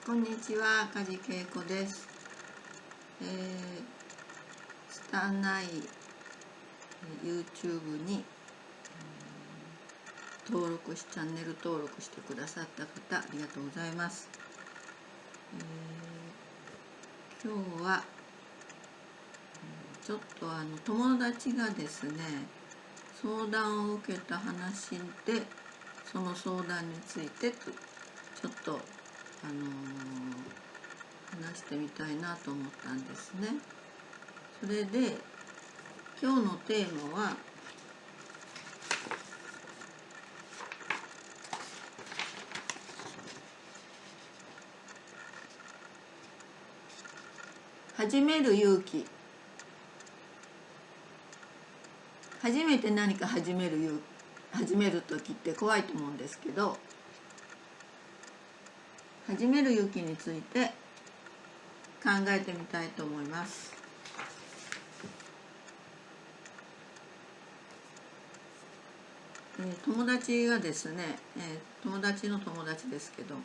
こんにちは、梶恵子です。スタンナイ YouTube にチャンネル登録してくださった方、ありがとうございます。今日はちょっと友達がですね、相談を受けた話で、その相談についてちょっと話してみたいなと思ったんですね。それで今日のテーマは始める勇気。初めて何か始める時って怖いと思うんですけど、始める勇気について考えてみたいと思います。友達がですね、友達の友達ですけど、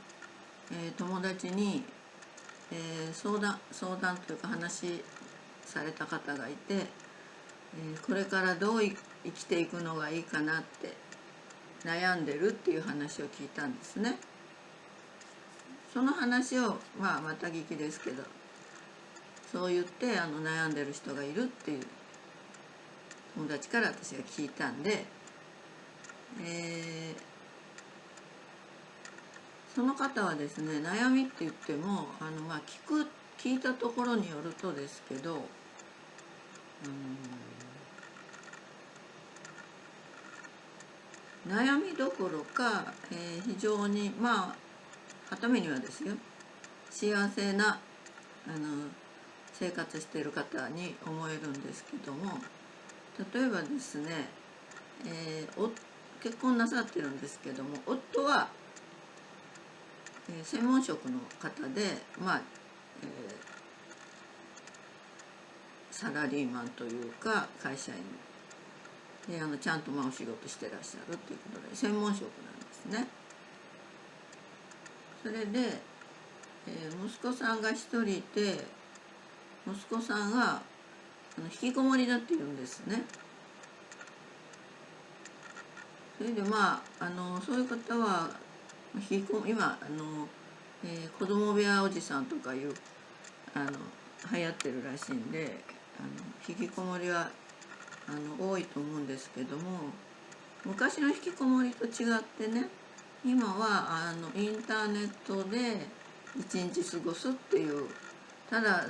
友達に、相談というか話された方がいて、これからどう生きていくのがいいかなって悩んでるっていう話を聞いたんですね。その話をまた聞きですけど、そう言って悩んでる人がいるっていう友達から私が聞いたんで、その方はですね、悩みって言っても聞いたところによるとですけど、悩みどころか、非常にはためにはですよ、幸せな生活している方に思えるんですけども、例えばですね、結婚なさってるんですけども、夫は、専門職の方で、サラリーマンというか会社員でちゃんとお仕事してらっしゃるということで専門職なんですね。それで、息子さんが一人いて、息子さんが引きこもりだって言うんですね。それでそういう方は今子供部屋おじさんとかいう流行ってるらしいんで、引きこもりは多いと思うんですけども、昔の引きこもりと違ってね、今はインターネットで一日過ごすっていう、ただ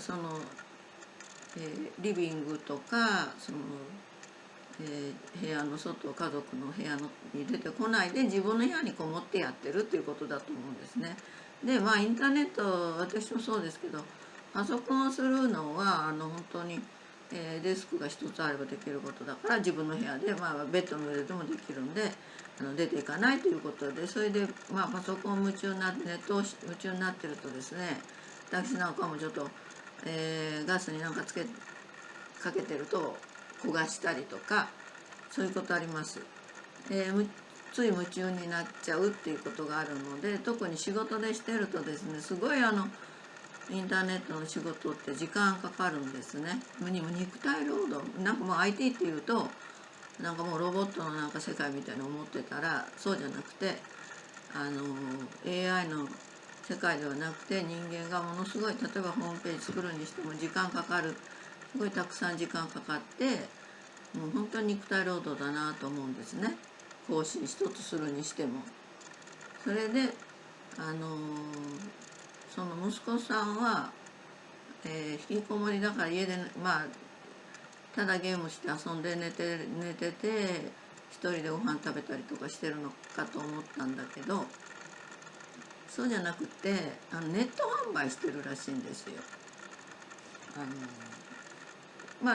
リビングとか部屋の外、家族の部屋に出てこないで自分の部屋にこもってやってるっていうことだと思うんですね。でインターネット、私もそうですけど、パソコンをするのは本当に、デスクが一つあればできることだから、自分の部屋で、ベッドの上でもできるんで出ていかないということで、それでパソコンネットを夢中になってるとですね、私なんかもちょっと、ガスにかけてると焦がしたりとか、そういうことあります。つい夢中になっちゃうっていうことがあるので、特に仕事でしてるとですね、すごいインターネットの仕事って時間かかるんですね。肉体労働、IT っていうともうロボットの世界みたいに思ってたら、そうじゃなくてAI の世界ではなくて、人間がものすごい、例えばホームページ作るにしても時間かかる、すごいたくさん時間かかって、もう本当に肉体労働だなと思うんですね。更新一つするにしても。それでその息子さんは、引きこもりだから家でただゲームして遊んで寝てて、一人でご飯食べたりとかしてるのかと思ったんだけど、そうじゃなくてネット販売してるらしいんですよ。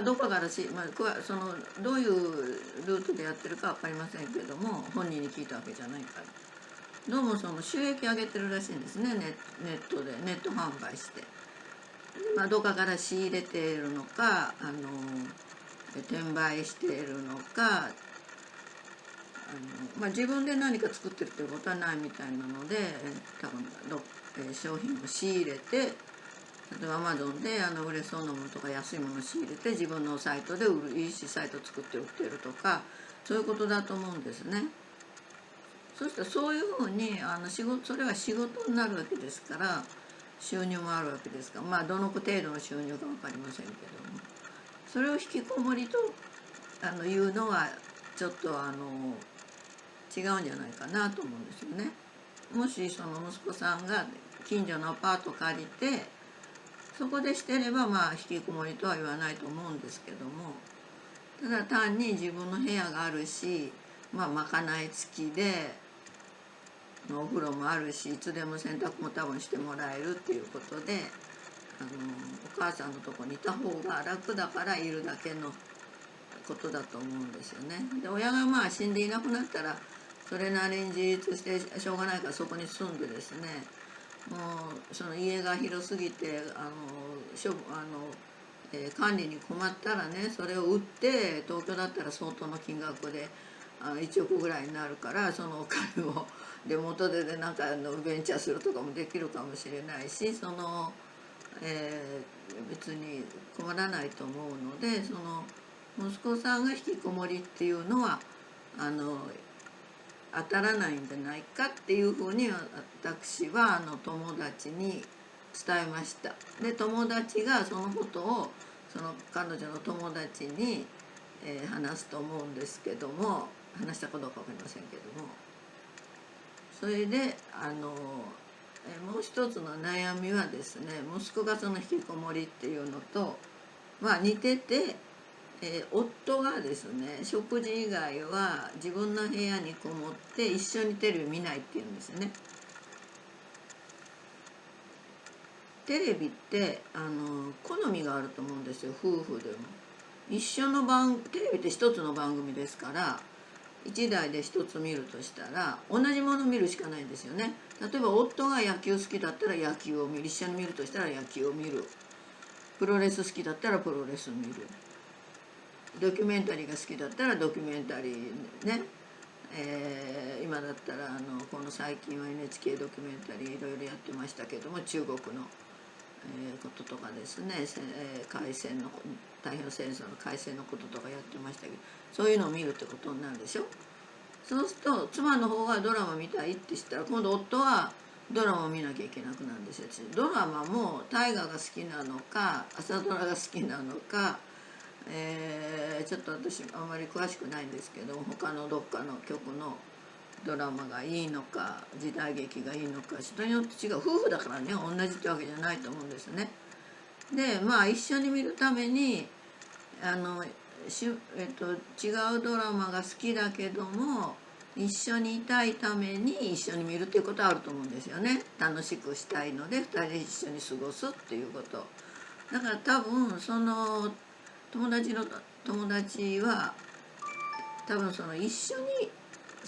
どこからどういうルートでやってるか分かりませんけども、本人に聞いたわけじゃないから、どうも収益上げてるらしいんですね。ネット販売して、どこから仕入れているのか、転売しているのか、自分で何か作ってるっていうことはないみたいなので、多分商品を仕入れて、例えば Amazon で売れそうなものとか安いものを仕入れて自分のサイトで売る EC サイトを作って売ってるとか、そういうことだと思うんですね。そしたらそういうふうにそれは仕事になるわけですから、収入もあるわけですから、まあどの程度の収入か分かりませんけども、それを引きこもりというのはちょっと違うんじゃないかなと思うんですよね。もしその息子さんが近所のアパート借りてそこでしてれば、まあ引きこもりとは言わないと思うんですけども、ただ単に自分の部屋があるし、まあ賄い付きでお風呂もあるし、いつでも洗濯も多分してもらえるっていうことで、お母さんのとこにいた方が楽だからいるだけのことだと思うんですよね。で親がまあ死んでいなくなったらそれなりに自立してしょうがないからそこに住んでですね、もうその家が広すぎて管理に困ったらね、それを売って東京だったら相当の金額で1億ぐらいになるから、そのお金をで元手でなんかベンチャーするとかもできるかもしれないし、別に困らないと思うので、その息子さんが引きこもりっていうのは当たらないんじゃないかっていうふうに私は友達に伝えました。で友達がそのことをその彼女の友達に、話すと思うんですけども、話したかどうか分かりませんけども、それでもう一つの悩みはですね、息子がその引きこもりっていうのとまあ似てて、夫がですね食事以外は自分の部屋にこもって一緒にテレビ見ないっていうんですよね。テレビって好みがあると思うんですよ、夫婦でも。テレビって一つの番組ですから、一台で一つ見るとしたら同じもの見るしかないんですよね。例えば夫が野球好きだったら野球を見る、一緒に見るとしたら野球を見る、プロレス好きだったらプロレス見る、ドキュメンタリーが好きだったらドキュメンタリーね、今だったらこの最近は NHK ドキュメンタリーいろいろやってましたけども、中国の、こととかですね、海戦の太平洋戦争の海戦のこととかやってましたけど、そういうのを見るってことになるでしょ。そうすると妻の方がドラマ見たいってしたら、今度夫はドラマを見なきゃいけなくなるんですよ。ドラマも大河が好きなのか朝ドラが好きなのか、ちょっと私あんまり詳しくないんですけど、他のどっかの局のドラマがいいのか時代劇がいいのか、人によって違う。夫婦だからね同じってわけじゃないと思うんですね。でまあ一緒に見るために違うドラマが好きだけども一緒にいたいために一緒に見るっていうことはあると思うんですよね。楽しくしたいので2人で一緒に過ごすっていうこと。だから多分その友達の友達は多分その一緒に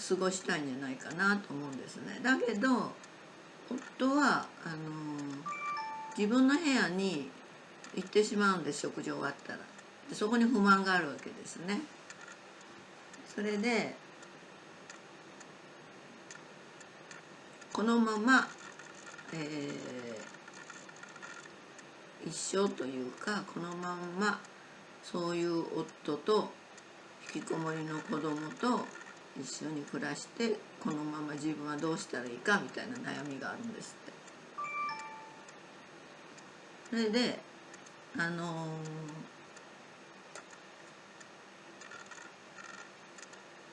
過ごしたいんじゃないかなと思うんですね。だけど夫は自分の部屋に行ってしまうんです、食事終わったら。でそこに不満があるわけですね。それでこのまま、一生というかこのまんまそういう夫と引きこもりの子供と一緒に暮らしてこのまま自分はどうしたらいいかみたいな悩みがあるんですって。それで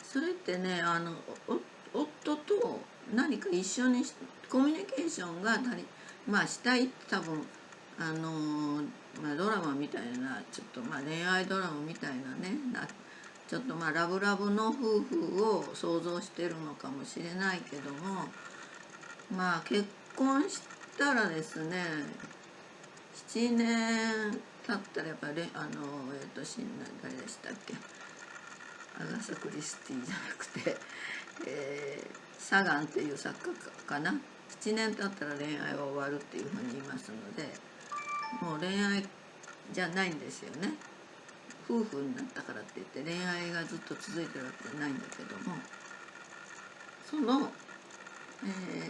それってね夫と何か一緒にコミュニケーションがしたいって多分ドラマみたいなちょっと恋愛ドラマみたいなねちょっとラブラブの夫婦を想像してるのかもしれないけども、結婚したらですね7年経ったらやっぱり誰でしたっけ、アガサ・クリスティじゃなくて、サガンっていう作家かな。7年経ったら恋愛は終わるっていうふうに言いますので、もう恋愛じゃないんですよね。夫婦になったからって言って恋愛がずっと続いてるわけじゃないんだけども、その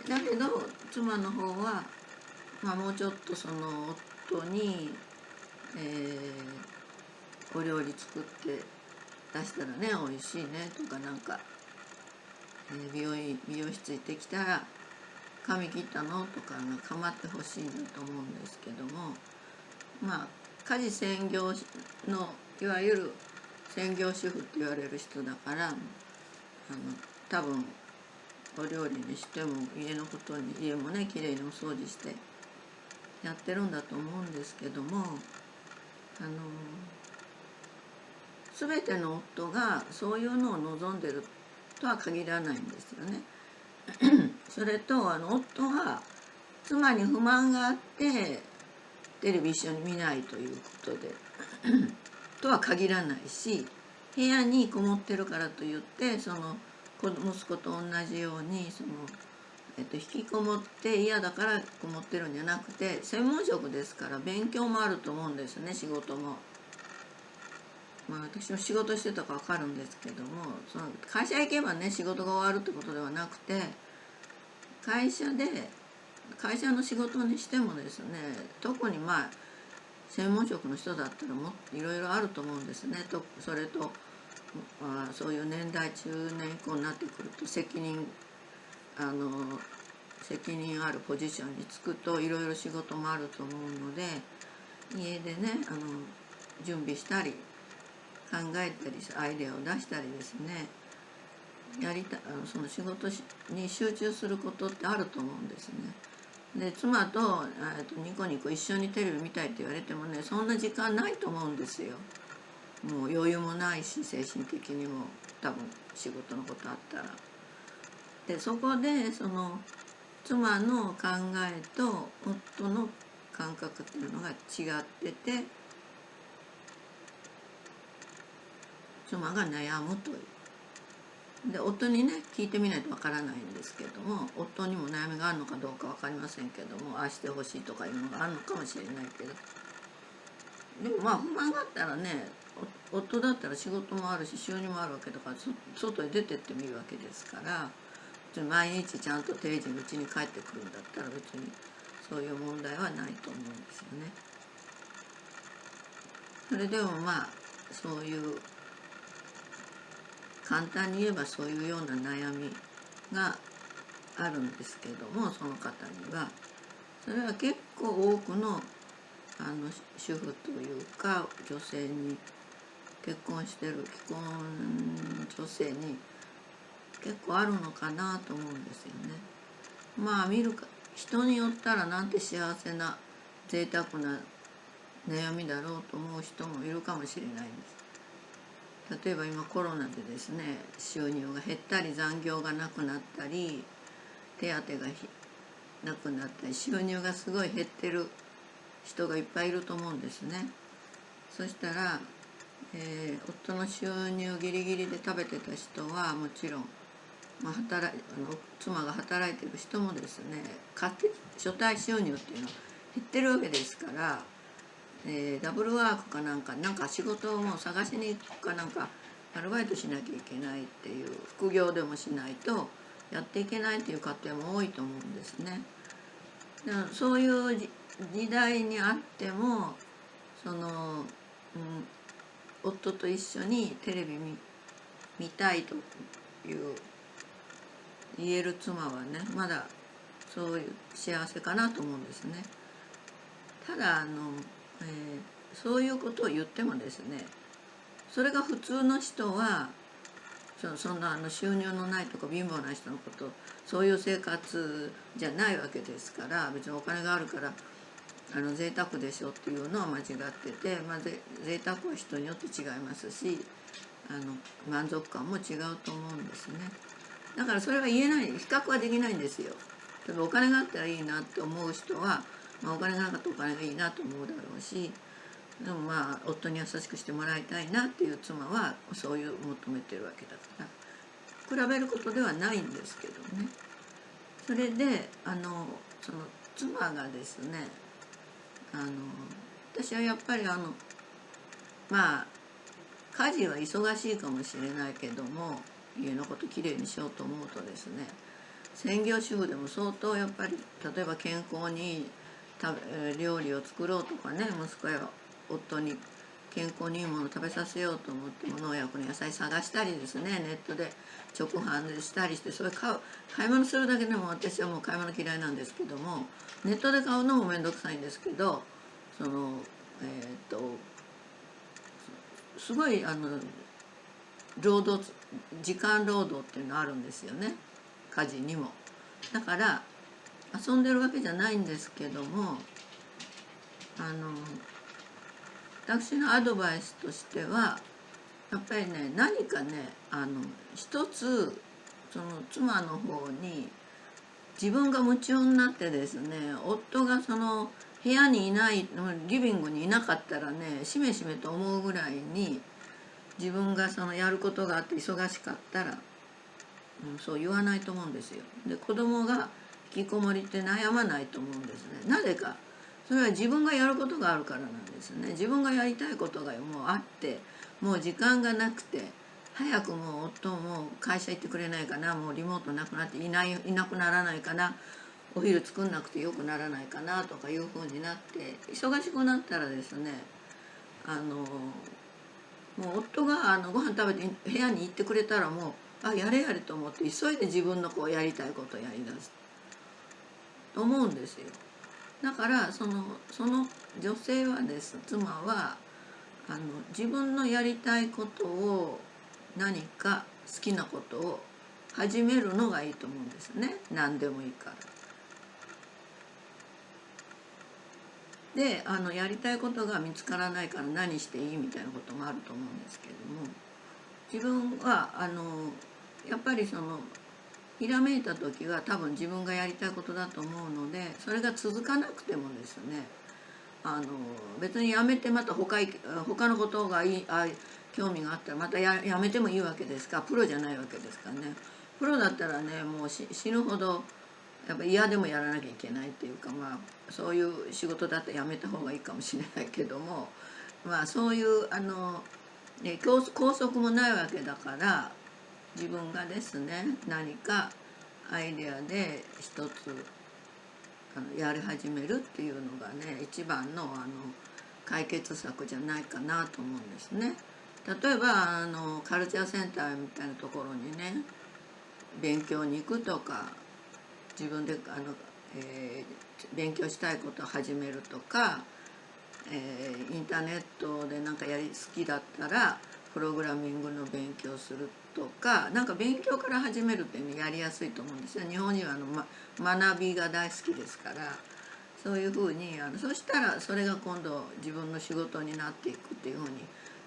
だけど妻の方は、もうちょっとその夫に、お料理作って出したらね美味しいねとかなんか、美容室行ってきたら髪切ったのとか構ってほしいんだと思うんですけども、家事専業のいわゆる専業主婦って言われる人だから、多分お料理にしても家もねきれいにお掃除してやってるんだと思うんですけども、全ての夫がそういうのを望んでるとは限らないんですよね。それと夫は妻に不満があってテレビ一緒に見ないということでとは限らないし、部屋にこもってるからといってその息子と同じように引きこもって嫌だからこもってるんじゃなくて、専門職ですから勉強もあると思うんですね、仕事も。私も仕事してたから分かるんですけども、その会社行けばね仕事が終わるってことではなくて、会社の仕事にしてもですね、特に専門職の人だったらもいろいろあると思うんですね。それと、そういう年代中年以降になってくると責任あるポジションに就くといろいろ仕事もあると思うので、家でね準備したり考えたりアイデアを出したりですね、その仕事に集中することってあると思うんですね。で妻とニコニコ一緒にテレビ見たいって言われてもね、そんな時間ないと思うんですよ。もう余裕もないし、精神的にも多分仕事のことあったら。でそこでその妻の考えと夫の感覚っていうのが違ってて、妻が悩むという。で夫にね聞いてみないとわからないんですけども、夫にも悩みがあるのかどうか分かりませんけども、ああしてほしいとかいうのがあるのかもしれないけど、でも不満があったらね、夫だったら仕事もあるし収入もあるわけだから外へ出てってもいいわけですから、毎日ちゃんと定時に家に帰ってくるんだったら別にそういう問題はないと思うんですよね。それでもそういう簡単に言えばそういうような悩みがあるんですけども、その方にはそれは結構多くの主婦というか女性に、結婚してる既婚女性に結構あるのかなと思うんですよね。見るか人によったらなんて幸せな贅沢な悩みだろうと思う人もいるかもしれないんです。例えば今コロナでですね、収入が減ったり残業がなくなったり手当がなくなったり収入がすごい減ってる人がいっぱいいると思うんですね。そしたら、夫の収入ギリギリで食べてた人はもちろん、妻が働いてる人もですね、所帯収入っていうのは減ってるわけですから、ダブルワークかなんか仕事をもう探しに行くかなんかアルバイトしなきゃいけないっていう、副業でもしないとやっていけないっていう家庭も多いと思うんですね。だからそういう時代にあっても夫と一緒にテレビ見たいという言える妻はねまだそういう幸せかなと思うんですね。ただそういうことを言ってもですね、それが普通の人はそんな収入のないとか貧乏な人のことそういう生活じゃないわけですから、別にお金があるから贅沢でしょっていうのは間違ってて、贅沢は人によって違いますし満足感も違うと思うんですね。だからそれは言えない、比較はできないんですよ。例えばお金があったらいいなって思う人は、お金がなかったらお金がいいなと思うだろうし、でも夫に優しくしてもらいたいなっていう妻はそういう求めてるわけだから比べることではないんですけどね。それでその妻がですね私はやっぱり家事は忙しいかもしれないけども家のこときれいにしようと思うとですね、専業主婦でも相当やっぱり例えば健康にいい料理を作ろうとかね、息子や夫に健康にいいものを食べさせようと思って無農薬の野菜探したりですね、ネットで直販でしたりして、それ買い物するだけでも私はもう買い物嫌いなんですけども、ネットで買うのも面倒くさいんですけど、そのすごい時間労働っていうのあるんですよね、家事にも。だから遊んでるわけじゃないんですけども、私のアドバイスとしてはやっぱりね、何かね一つその妻の方に自分が夢中になってですね、夫がその部屋にいないリビングにいなかったらね、しめしめと思うぐらいに自分がそのやることがあって忙しかったら、そう言わないと思うんですよ。で子供が引きこもりって悩まないと思うんですね。なぜか、それは自分がやることがあるからなんですね。自分がやりたいことがもうあって、もう時間がなくて、早くもう夫も会社行ってくれないかな、もうリモートなくなっていなくならないかな、お昼作んなくてよくならないかなとかいうふうになって、忙しくなったらですね、もう夫がご飯食べて部屋に行ってくれたら、もうやれやれと思って急いで自分のこうやりたいことをやりだすと思うんですよ。だからその女性は妻は自分のやりたいことを、何か好きなことを始めるのがいいと思うんですね。何でもいいから。でやりたいことが見つからないから何していいみたいなこともあると思うんですけれども、自分はやっぱりそのひらめいた時は多分自分がやりたいことだと思うので、それが続かなくてもですね、別にやめてまた他のことが興味があったらまたやめてもいいわけですから、プロじゃないわけですからね。プロだったらね、もう死ぬほどやっぱ嫌でもやらなきゃいけないっていうか、そういう仕事だったらやめた方がいいかもしれないけども、そういう拘束もないわけだから、自分がですね、何かアイデアで一つやり始めるっていうのがね、一番の解決策じゃないかなと思うんですね。例えばカルチャーセンターみたいなところにね、勉強に行くとか、自分で勉強したいことを始めるとか、インターネットで好きだったらプログラミングの勉強するとか、勉強から始めるってやりやすいと思うんですよ。日本人は学びが大好きですから、そういうふうにそしたらそれが今度自分の仕事になっていくっていうふうに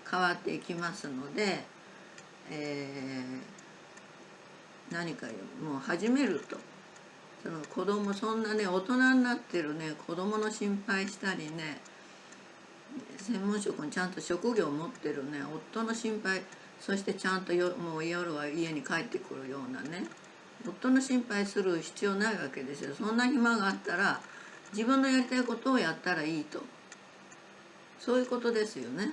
変わっていきますので、何かもう始めると、その子供、そんなね大人になってるね子供の心配したりね、専門職にちゃんと職業を持ってるね夫の心配、そしてちゃんともう夜は家に帰ってくるようなね夫の心配する必要ないわけですよ。そんな暇があったら自分のやりたいことをやったらいいと、そういうことですよね。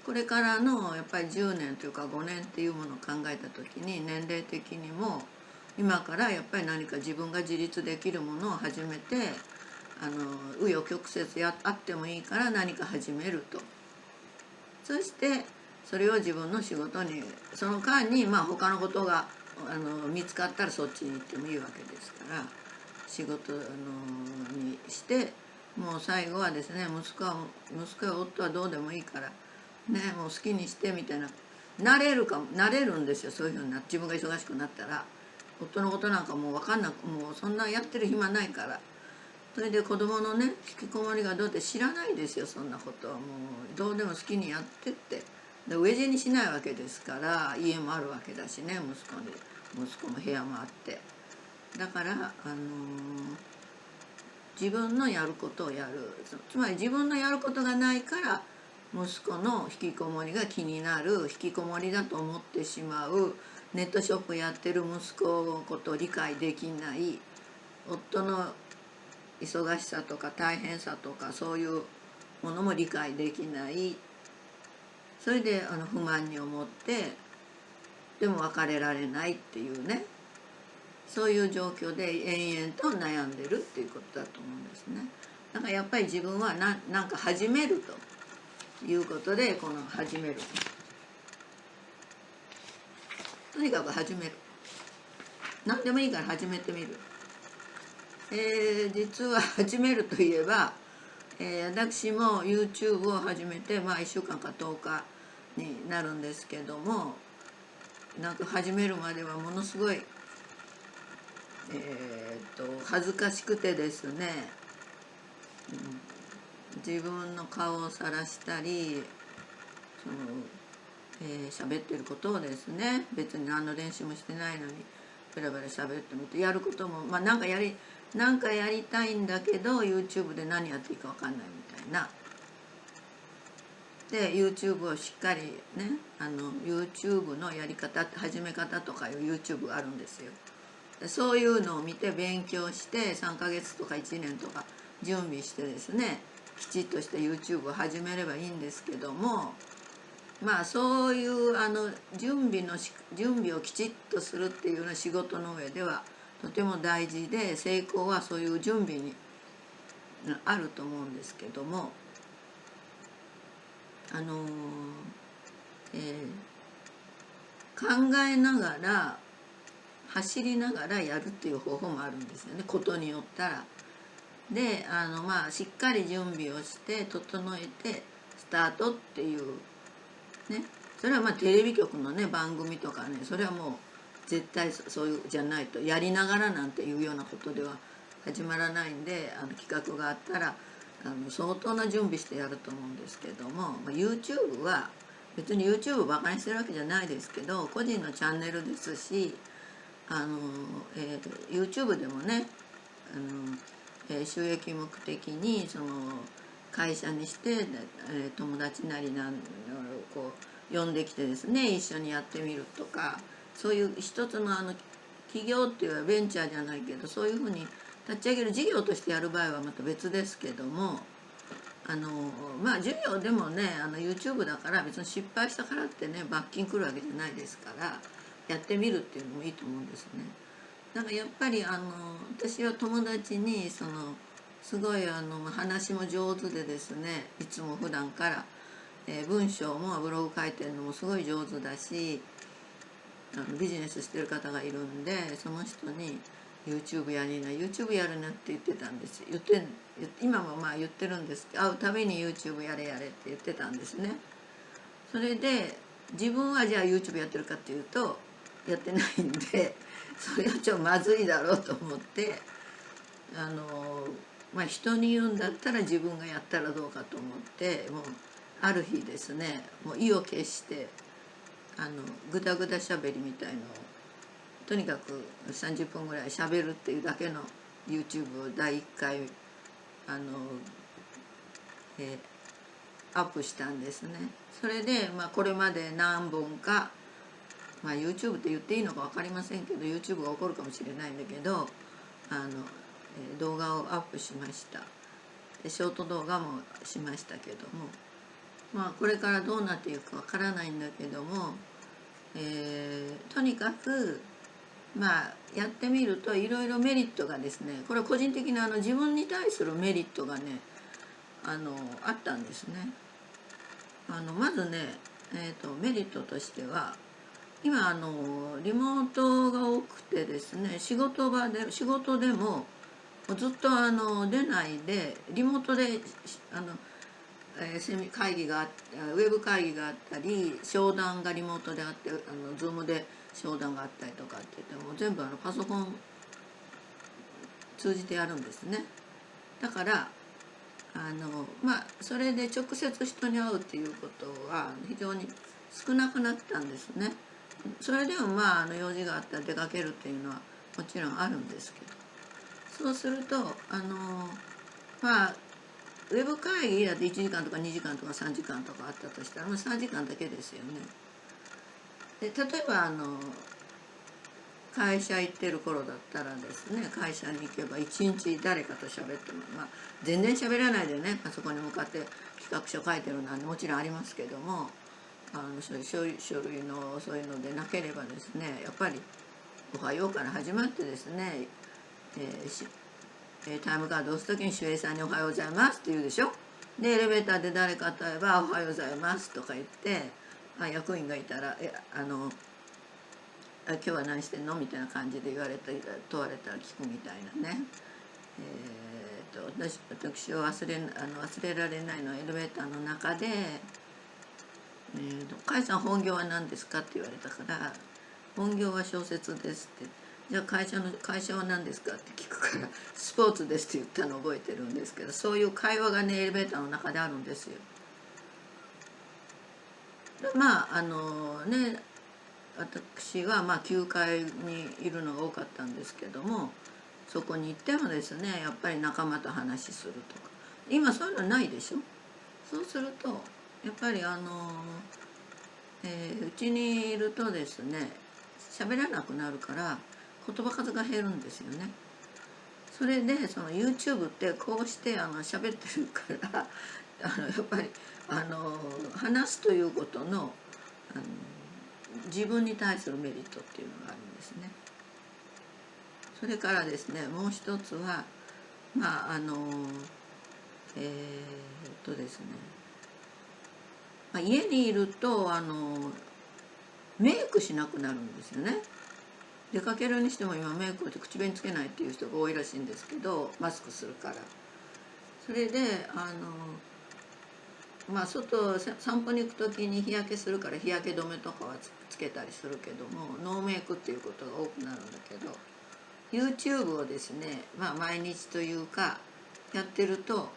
これからのやっぱり10年というか5年っていうものを考えた時に、年齢的にも今からやっぱり何か自分が自立できるものを始めて、紆余曲折あってもいいから何か始めると。そしてそれを自分の仕事に、その間に他のことが見つかったらそっちに行ってもいいわけですから、仕事にして、もう最後はですね、息子や夫はどうでもいいからね、もう好きにしてみたいな、なれるんですよ。そういうふうに自分が忙しくなったら、夫のことなんかもう分かんなく、もうそんなやってる暇ないから。それで子供のね引きこもりがどうって知らないですよ。そんなことはもうどうでも好きにやってって、で飢え死にしないわけですから、家もあるわけだしね、息子も部屋もあって、だから自分のやることをやる。つまり自分のやることがないから息子の引きこもりが気になる、引きこもりだと思ってしまう、ネットショップやってる息子のことを理解できない、夫の忙しさとか大変さとかそういうものも理解できない、それで不満に思ってでも別れられないっていうね、そういう状況で延々と悩んでるっていうことだと思うんですね。だからやっぱり自分はなんか始めるということで、この始める、とにかく始める、何でもいいから始めてみる。実は始めるといえば、私も YouTube を始めて、1週間か10日になるんですけども、なんか始めるまではものすごい、恥ずかしくてですね、自分の顔を晒したり、喋ってることをですね、別に何の練習もしてないのにベラベラ喋ってみて、やることも、なんかやりたいんだけど YouTube で何やっていいか分かんないみたいな。で YouTube をしっかりね、YouTube のやり方、始め方とかいう YouTube があるんですよ。でそういうのを見て勉強して3ヶ月とか1年とか準備してですね、きちっとして YouTube を始めればいいんですけども、そういう準備をきちっとするっていうような仕事の上ではとても大事で、成功はそういう準備にあると思うんですけども、考えながら走りながらやるっていう方法もあるんですよね、ことによったら。でしっかり準備をして整えてスタートっていうね、それはテレビ局のね番組とかね、それはもう絶対そういうじゃないと、やりながらなんていうようなことでは始まらないんで、企画があったら相当な準備してやると思うんですけども、YouTube は別に YouTube をバカにしてるわけじゃないですけど、個人のチャンネルですし、YouTube でもね、収益目的に会社にして、友達なりこう呼んできてですね、一緒にやってみるとか、そういう一つの企業っていうベンチャーじゃないけど、そういうふうに立ち上げる事業としてやる場合はまた別ですけども、授業でもねYouTube だから別に失敗したからってね罰金来るわけじゃないですから、やってみるっていうのもいいと思うんですね。なんかやっぱり私は友達にすごい話も上手でですね、いつも普段から、文章もブログ書いてるのもすごい上手だし、ビジネスしてる方がいるんで、その人に YouTube やりな YouTube やるなって言ってたんです。今も言ってるんですけど、会うたびに YouTube やれやれって言ってたんですね。それで自分はじゃあ YouTube やってるかっていうとやってないんで、それはちょっとまずいだろうと思って、人に言うんだったら自分がやったらどうかと思って、もうある日ですね、もう意を決してグダグダしゃべりみたいのをとにかく30分ぐらいしゃべるっていうだけの YouTube を第1回アップしたんですね。それでこれまで何本か、YouTube って言っていいのか分かりませんけど、 YouTube が起こるかもしれないんだけど動画をアップしました。でショート動画もしましたけども、これからどうなっていくか分からないんだけども、とにかくやってみるといろいろメリットがですね、これは個人的な自分に対するメリットがねあったんですね。まずね、メリットとしては、今リモートが多くてですね、仕事でもずっと出ないでリモートで会議がウェブ会議があったり、商談がリモートであってZoom で商談があったりとかって言っても全部パソコン通じてやるんですね。だからそれで直接人に会うっていうことは非常に少なくなったんですね。それでも用事があったら出かけるっていうのはもちろんあるんですけど、そうするとウェブ会議だって1時間とか2時間とか3時間とかあったとしたら3時間だけですよね。で例えば会社行ってる頃だったらですね、会社に行けば一日誰かと喋っても、全然喋らないでねパソコンに向かって企画書書いてるなんてもちろんありますけども、そういう書類のそういうのでなければですね、やっぱりおはようから始まってですね、タイムカードを押す時に守衛さんに「おはようございます」って言うでしょ。でエレベーターで誰かと会えば「おはようございます」とか言って、役員がいたら「今日は何してんの?」みたいな感じで言われたり問われたら聞くみたいなね。私は忘れられないのはエレベーターの中で「甲斐さん本業は何ですか?」って言われたから「本業は小説です」って「じゃあ会社は何ですか?」って聞くから「スポーツです」って言ったのを覚えてるんですけど、そういう会話がねエレベーターの中であるんですよ。私は9階にいるのが多かったんですけども、そこに行ってもですねやっぱり仲間と話するとか、今そういうのないでしょ。そうするとやっぱりうちにいるとですね喋らなくなるから言葉数が減るんですよね。それでその YouTube ってこうして喋ってるからやっぱり話すということのあの自分に対するメリットっていうのがあるんですね。それからですねもう一つはですね、家にいるとメイクしなくなるんですよね。出かけるにしても今メイクって口紅つけないっていう人が多いらしいんですけど、マスクするから。それで外散歩に行く時に日焼けするから日焼け止めとかはつけたりするけどもノーメイクっていうことが多くなるんだけど、 YouTube をですね毎日というかやってると、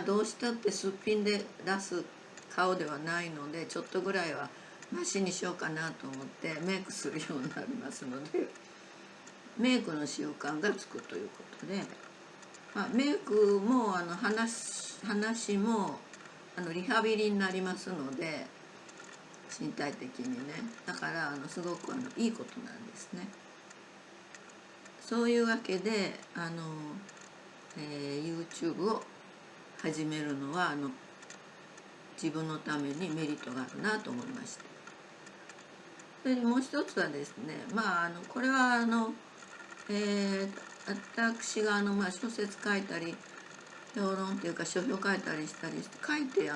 どうしたってすっぴんで出す顔ではないのでちょっとぐらいはマシにしようかなと思ってメイクするようになりますので、メイクの習慣がつくということで、メイクも話もリハビリになりますので身体的にね、だからすごくいいことなんですね。そういうわけでYouTube を始めるのは自分のためにメリットがあるなと思いました。それでもう一つはですねこれは私が小説書いたり評論っていうか書評書いたりしたりして書いて伝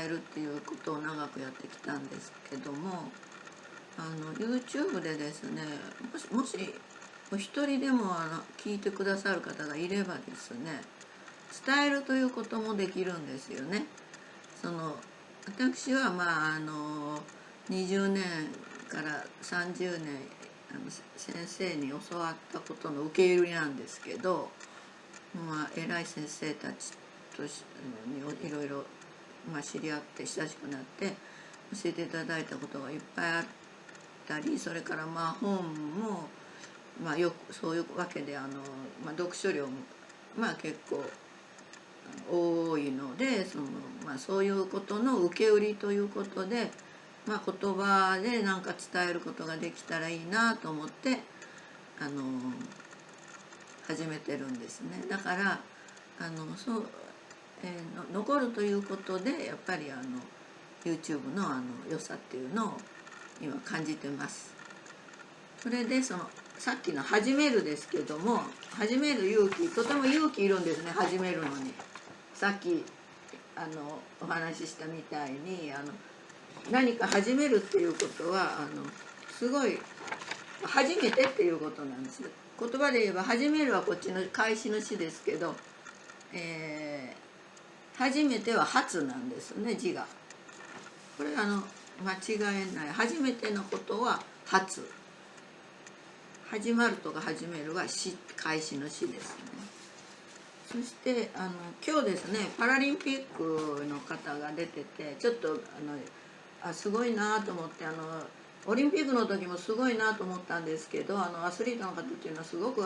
えるっていうことを長くやってきたんですけども、YouTube でですねもしお一人でも聞いてくださる方がいればですね伝えるということもできるんですよね。私は20年から30年先生に教わったことの受け売りなんですけど、偉い先生たちとにいろいろ知り合って親しくなって教えていただいたことがいっぱいあったり、それから本もよくそういうわけで読書量も結構多いのでそういうことの受け売りということで、言葉で何か伝えることができたらいいなと思って始めてるんですね。だから残るということでやっぱりYouTube の良さっていうのを今感じてます。それでさっきの始めるですけども、始める勇気とても勇気いるんですね。始めるのにさっきお話ししたみたいに何か始めるっていうことはすごい初めてっていうことなんです。言葉で言えば始めるはこっちの開始の詩ですけど、初めては初なんですね、字が。これ間違えない。初めてのことは初。始まるとか始めるは詩、開始の詩ですね。そして今日ですねパラリンピックの方が出ててちょっとすごいなと思って、オリンピックの時もすごいなと思ったんですけどアスリートの方っていうのはすごくいい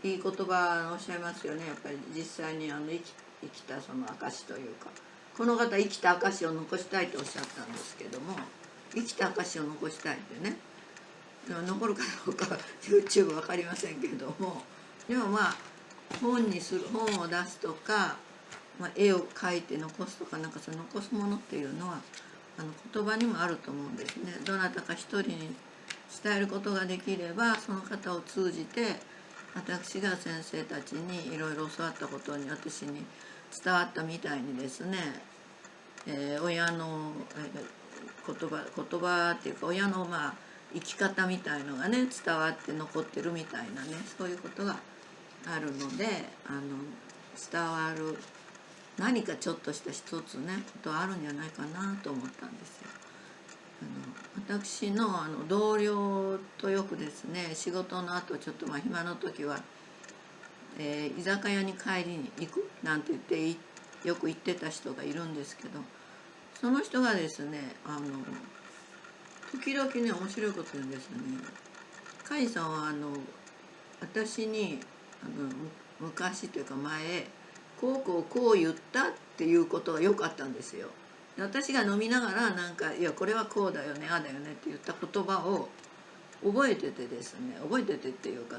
言葉をおっしゃいますよね。やっぱり実際に生きたその証というか、この方生きた証を残したいとおっしゃったんですけども、生きた証を残したいってね、残るかどうか YouTube 分かりませんけども、でも本を出すとか、絵を描いて残すとかその残すものっていうのは言葉にもあると思うんですね。どなたか一人に伝えることができれば、その方を通じて私が先生たちにいろいろ教わったことに私に伝わったみたいにですね、親の、言葉っていうか親の生き方みたいのがね伝わって残ってるみたいなね、そういうことがあるので、伝わる何かちょっとした一つねことあるんじゃないかなと思ったんですよ。私の同僚とよくですね、仕事の後ちょっと暇の時は、居酒屋に帰りに行くなんて言ってよく言ってた人がいるんですけど、その人がですね時々ね面白いこと言うんですよね。甲斐さんは私に昔というか前こう言ったっていうことがよくあったんですよ。私が飲みながらなんか「いやこれはこうだよねああだよね」って言った言葉を覚えててですね、覚えててっていうか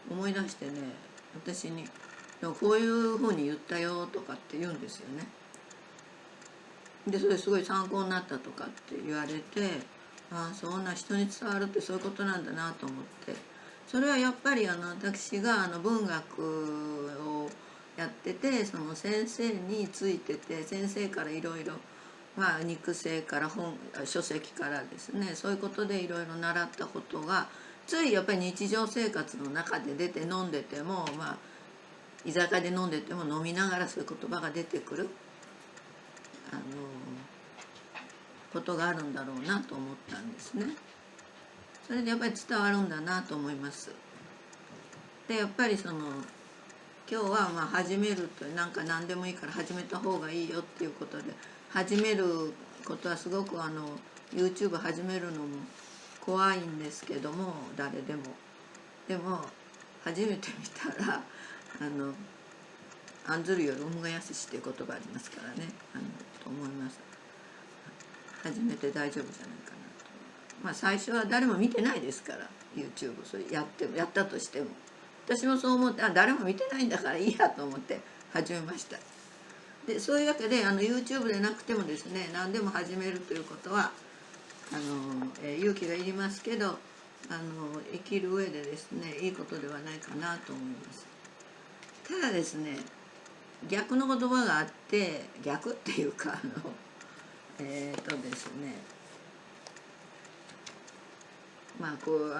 思い出してね、私に「でもこういうふうに言ったよ」とかって言うんですよね。でそれすごい参考になったとかって言われて、ああそんな人に伝わるってそういうことなんだなと思って、それはやっぱり私が文学をやってて、その先生についてて、先生からいろいろ肉声から書籍からですね、そういうことでいろいろ習ったことがついやっぱり日常生活の中で出て、飲んでても居酒屋で飲んでても飲みながらそういう言葉が出てくるあのことがあるんだろうなと思ったんですね。それでやっぱり伝わるんだなと思います。でやっぱり今日は始めるとなんか何でもいいから始めた方がいいよっていうことで、始めることはすごくYouTube 始めるのも怖いんですけども、誰でも。でも初めて見たら案ずるより産むがやすしっていう言葉ありますからね、と思います。始めて大丈夫じゃないかなと。最初は誰も見てないですから YouTube それやったとしても、私もそう思って誰も見てないんだからいいやと思って始めました。でそういうわけでYouTube でなくてもですね、何でも始めるということは勇気がいりますけど生きる上でですねいいことではないかなと思います。ただですね、逆の言葉があって、逆っていうかですね、こう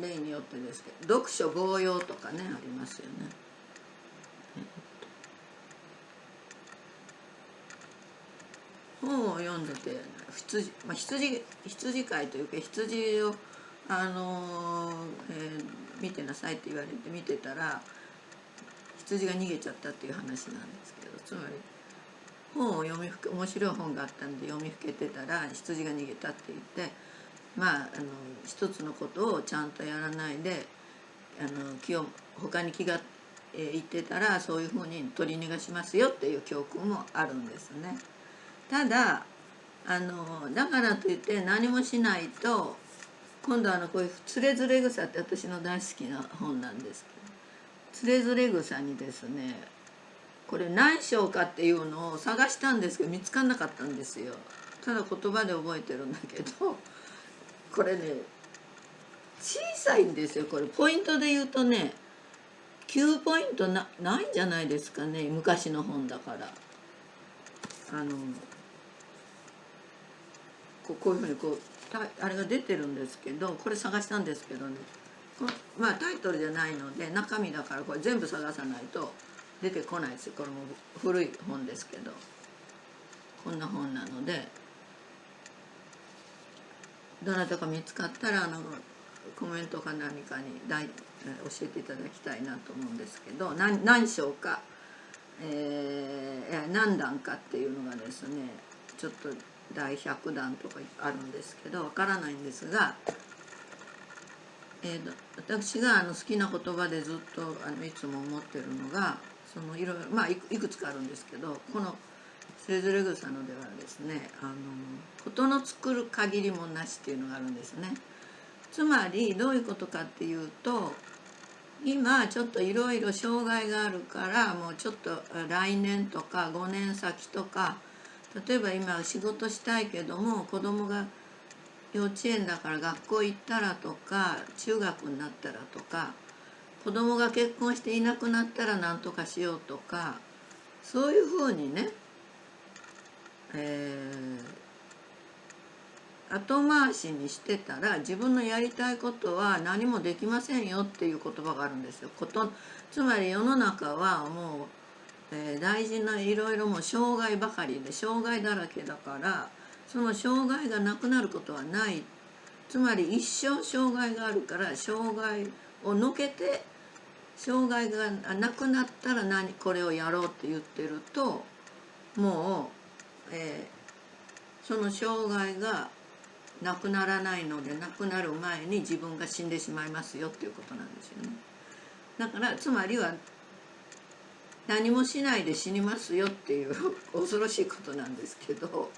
例によってですけど、読書強要とかねありますよね。本を読んでて羊飼いというか羊を見てなさいって言われて見てたら羊が逃げちゃったっていう話なんですけど、つまり本を面白い本があったんで読みふけてたら羊が逃げたって言って、一つのことをちゃんとやらないで他に気がいってたらそういうふうに取り逃がしますよっていう教訓もあるんですね。ただだからといって何もしないと今度こういう「つれづれ草」って私の大好きな本なんですけど、つれづれ草にですね、これ何章かっていうのを探したんですけど見つからなかったんですよ。ただ言葉で覚えてるんだけど、これね小さいんですよ。これポイントで言うとね9ポイントないんじゃないですかね、昔の本だから。こういうふうにあれが出てるんですけど、これ探したんですけどね、タイトルじゃないので中身だからこれ全部探さないと出てこないですよ。これも古い本ですけど、こんな本なのでどなたか見つかったらコメントか何かに教えていただきたいなと思うんですけど、何章か、何段かっていうのがですねちょっと第100弾とかあるんですけどわからないんですが、私が好きな言葉でずっといつも思ってるのがいろいろいくつかあるんですけど、この「つれづれ草」のではですね事の作る限りもなしっていうのがあるんですね。つまりどういうことかっていうと、今ちょっといろいろ障害があるからもうちょっと来年とか5年先とか、例えば今仕事したいけども子供が幼稚園だから学校行ったらとか、中学になったらとか、子供が結婚していなくなったら何とかしようとか、そういうふうにね、後回しにしてたら自分のやりたいことは何もできませんよっていう言葉があるんですよ。つまり世の中はもう、大事ないろいろもう障害ばかりで障害だらけだから、その障害がなくなることはない。つまり一生障害があるから、障害を抜けて障害がなくなったらこれをやろうって言ってると、もう、その障害がなくならないので、なくなる前に自分が死んでしまいますよっていうことなんですよね。だからつまりは何もしないで死にますよっていう恐ろしいことなんですけど、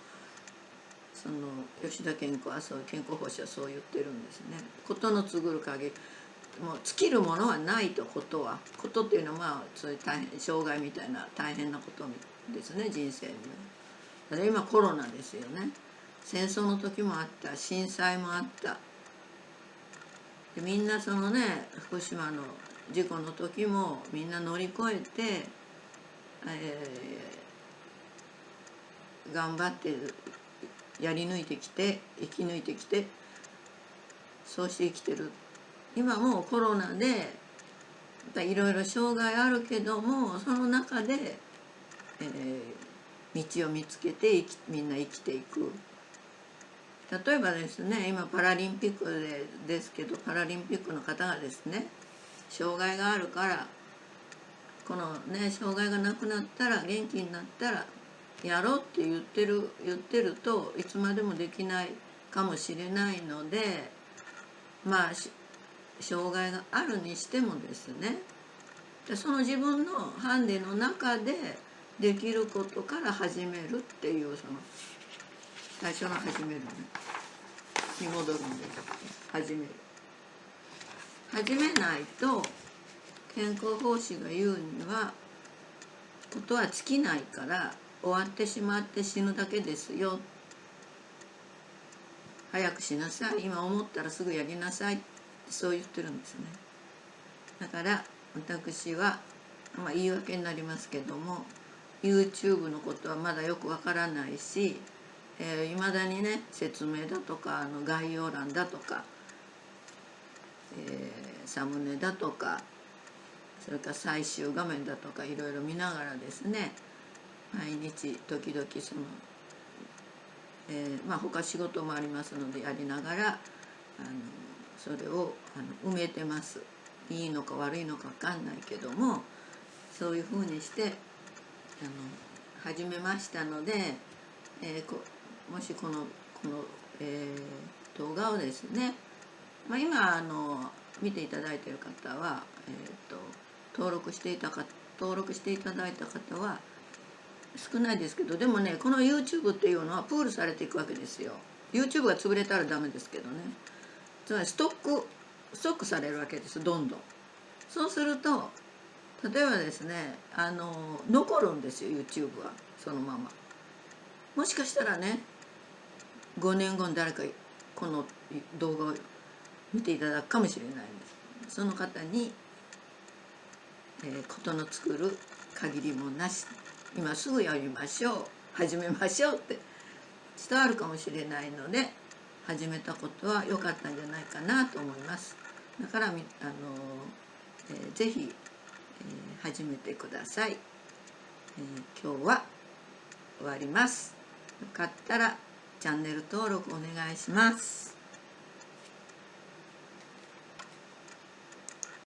その吉田健康は健康法師はそう言ってるんですね。事の告ぐる限りもう尽きるものはないと。ことっていうのはまあそういう障害みたいな大変なことですね、人生には。だから今コロナですよね。戦争の時もあった、震災もあった。でみんなそのね、福島の事故の時もみんな乗り越えて、頑張ってやり抜いてきて、生き抜いてきて、そうして生きてる。今もコロナでいろいろ障害あるけども、その中で、道を見つけてみんな生きていく。例えばですね、今パラリンピックですけど、パラリンピックの方がですね、障害があるからこのね、障害がなくなったら、元気になったらやろうって言ってるといつまでもできないかもしれないので、まあ障害があるにしてもですね、その自分のハンデの中でできることから始めるっていう、その最初の始めるねに戻るんです。始めないと、健康奉仕が言うには、ことは尽きないから終わってしまって死ぬだけですよ。早くしなさい、今思ったらすぐやりなさいってそう言ってるんですね。だから私は、言い訳になりますけども、 YouTube のことはまだよくわからないし、いまだにね、説明だとか概要欄だとか、サムネだとか、それから最終画面だとかいろいろ見ながらですね、毎日時々その、他仕事もありますのでやりながらそれを埋めてます。いいのか悪いのか分かんないけども、そういうふうにして始めましたので、もしこの、動画をですね、今見ていただいている方は、登録していただいた方は少ないですけど、でもね、この YouTube っていうのはプールされていくわけですよ。 YouTube が潰れたらダメですけどね。つまりストックされるわけです、どんどん。そうすると例えばですね、残るんですよ YouTube はそのまま。もしかしたらね、5年後に誰かこの動画を見ていただくかもしれないんです。その方に、事の作る限りもなし、今すぐやりましょう、始めましょうって伝わるかもしれないので、始めたことは良かったんじゃないかなと思います。だからぜひ、始めてください。今日は終わります。よかったらチャンネル登録お願いします。